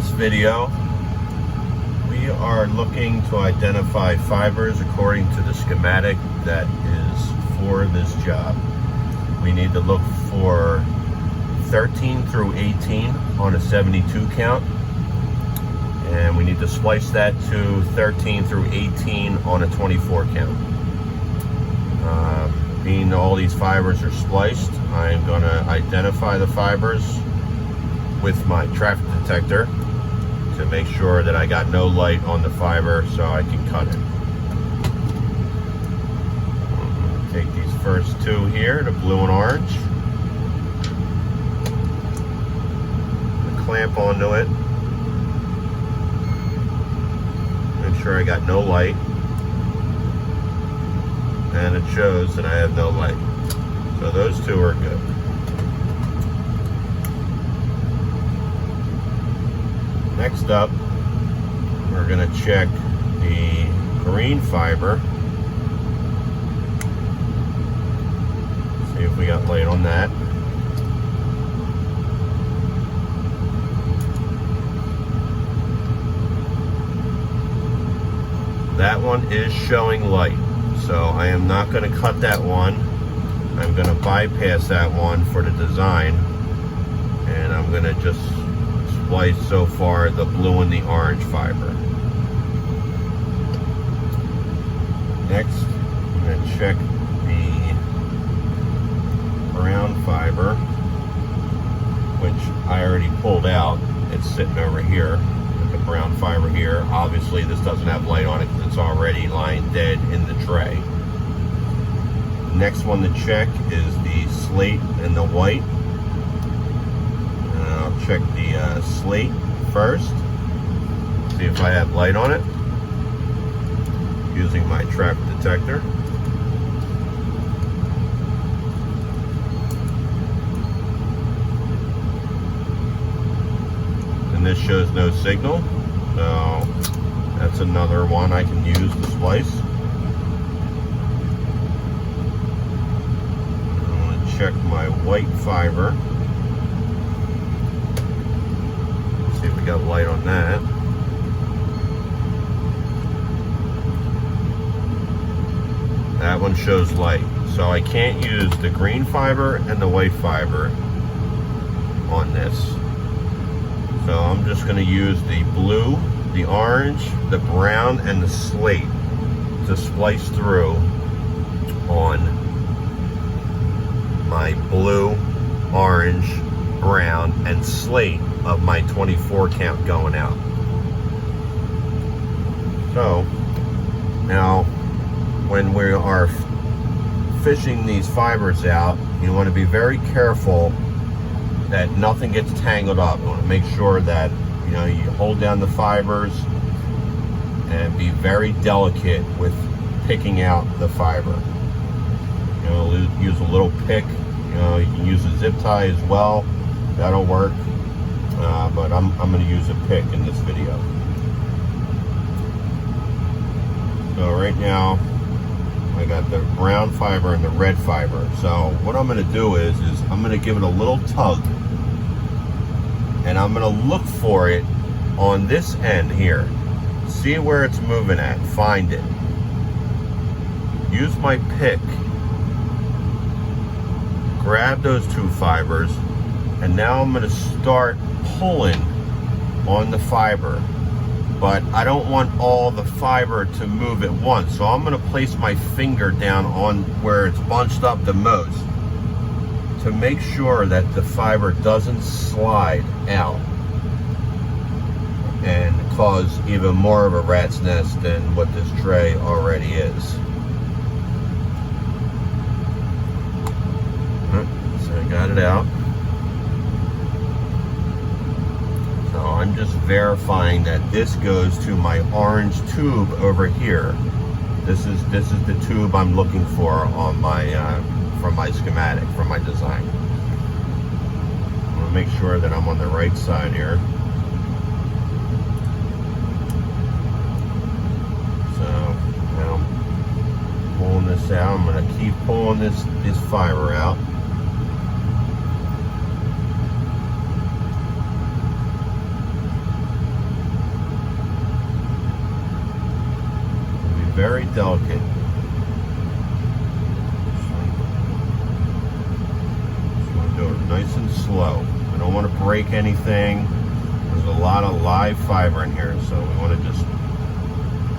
this video, we are looking to identify fibers according to the schematic that is for this job. We need to look for 13 through 18 on a 72 count, and we need to splice that to 13 through 18 on a 24 count. Being all these fibers are spliced, I'm going to identify the fibers with my traffic detector to make sure that I got no light on the fiber so I can cut it. Take these first two here, the blue and orange, clamp onto it, make sure I got no light, and it shows that I have no light. So those two are good. Next up, we're going to check the green fiber. See if we got light on that. That one is showing light, so I am not going to cut that one. I'm going to bypass that one for the design, and I'm going to just splice so far the blue and the orange fiber. Next, I'm going to check the brown fiber, which I already pulled out. It's sitting over here. The brown fiber here. Obviously this doesn't have light on it because it's already lying dead in the tray. Next one to check is the slate and the white. And I'll check the slate first, see if I have light on it using my traffic detector. And this shows no signal, so that's another one I can use to splice. I'm going to check my white fiber, see if we got light on that. That one shows light, so I can't use the green fiber and the white fiber on this. So I'm just going to use the blue, the orange, the brown, and the slate to splice through on my blue, orange, brown, and slate of my 24 count going out. So now when we are fishing these fibers out, you want to be very careful that nothing gets tangled up. You want to make sure that you hold down the fibers and be very delicate with picking out the fiber. Use a little pick. You can use a zip tie as well. That'll work. But I'm going to use a pick in this video. So right now I got the brown fiber and the red fiber. So what I'm going to do is I'm going to give it a little tug, and I'm going to look for it on this end here. See where it's moving at. Find it. Use my pick. Grab those two fibers, and now I'm going to start pulling on the fiber. But I don't want all the fiber to move at once, so I'm going to place my finger down on where it's bunched up the most to make sure that the fiber doesn't slide out and cause even more of a rat's nest than what this tray already is. So I got it out. So I'm just verifying that this goes to my orange tube over here. This is the tube I'm looking for on my from my schematic, from my design. I'm going to make sure that I'm on the right side here. So now I'm pulling this out. I'm going to keep pulling this fiber out. delicate. Just want to do it nice and slow. We don't want to break anything. There's a lot of live fiber in here, so we want to just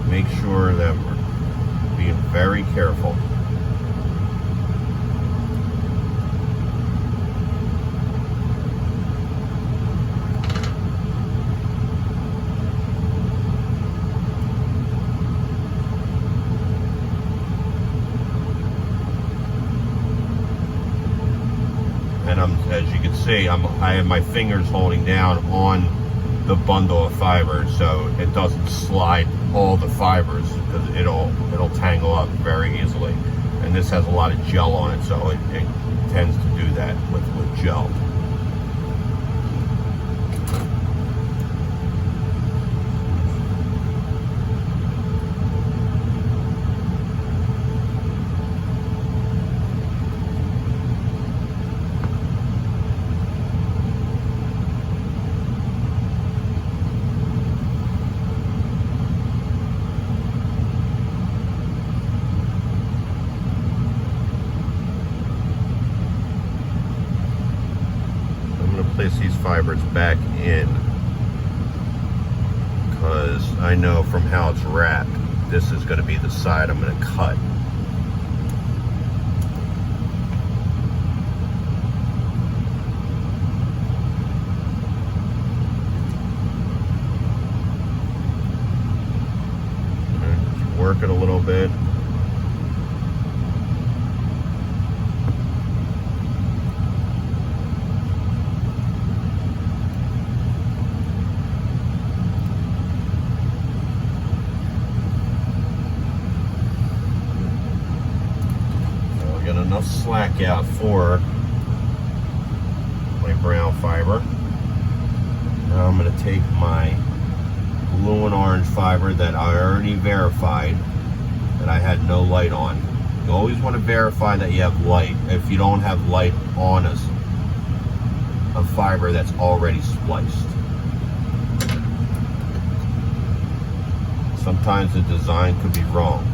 make sure that we're being very careful. And as you can see, I have my fingers holding down on the bundle of fibers so it doesn't slide all the fibers, because it'll tangle up very easily. And this has a lot of gel on it, so it tends to do that with gel. Place these fibers back in, because I know from how it's wrapped, this is going to be the side I'm going to cut. And just work it a little bit. Enough slack out for my brown fiber. Now I'm going to take my blue and orange fiber that I already verified that I had no light on. You always want to verify that you have light. If you don't have light on a fiber that's already spliced. Sometimes the design could be wrong.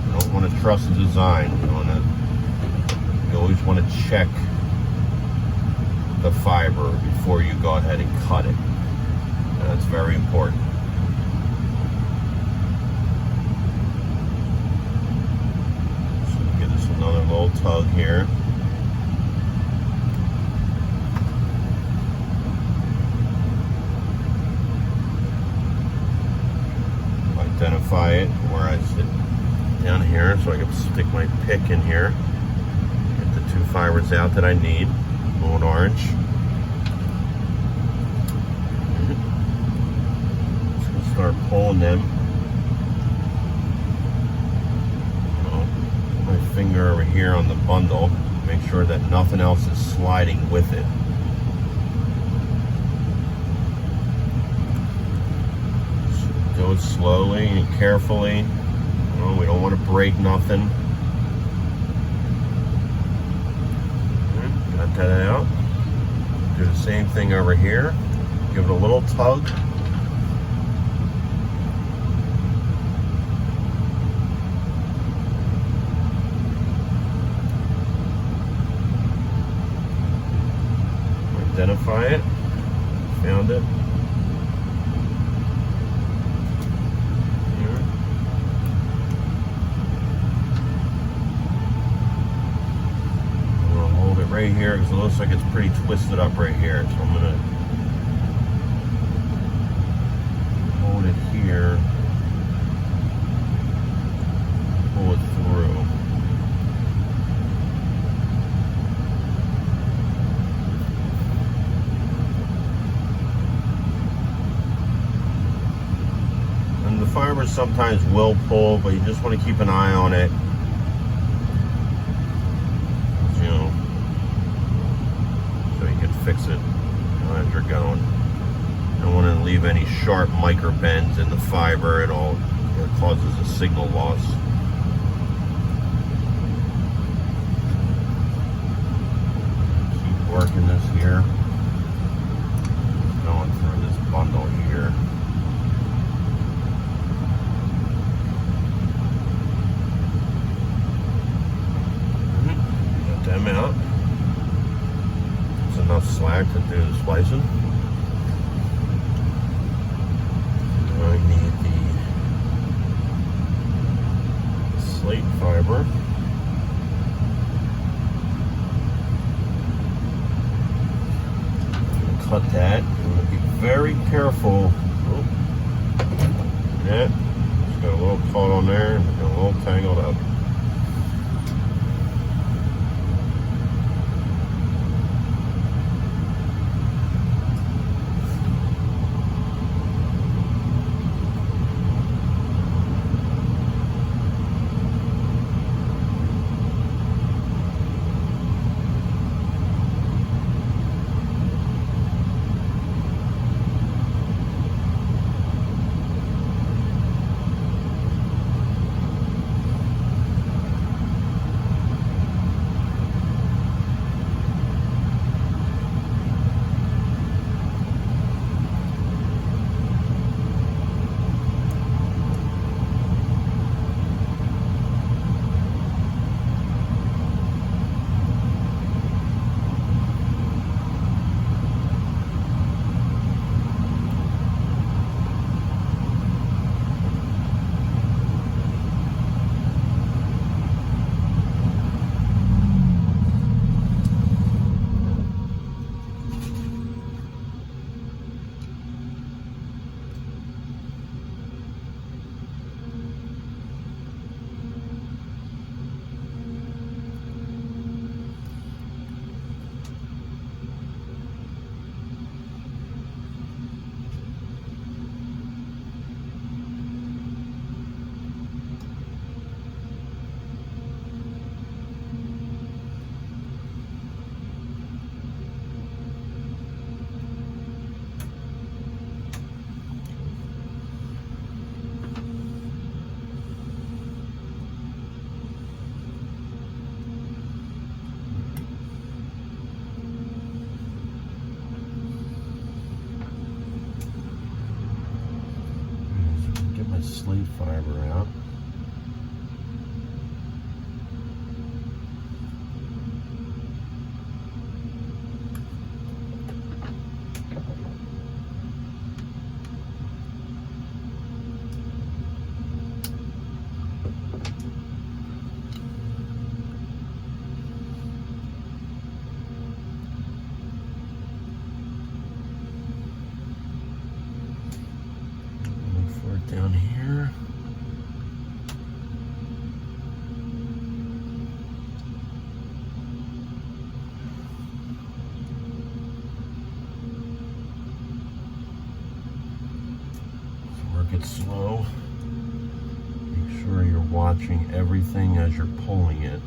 You don't want to trust the design. You always want to check the fiber before you go ahead and cut it. That's very important. So give this another little tug here. Identify it where I sit down here, so I can stick my pick in here. Get the two fibers out that I need, blue and orange. Just gonna start pulling them. Put my finger over here on the bundle, make sure that nothing else is sliding with it. Just go slowly and carefully. We don't want to break nothing. Got that out. Do the same thing over here. Give it a little tug. Identify it. Found it. Right here, because it looks like it's pretty twisted up right here, so I'm gonna hold it here, pull it through. And the fibers sometimes will pull, but you just want to keep an eye on it. Fix it as you're going. Don't want to leave any sharp micro bends in the fiber. It causes a signal loss. Keep working this here. Going through this bundle here. enough slack to do the splicing. I need the slate fiber. Cut that. I'm going to be very careful. Oh, yeah, just got a little caught on there and a little tangled up. Slate fiber out. Look for it down here. Work it slow. Make sure you're watching everything as you're pulling it.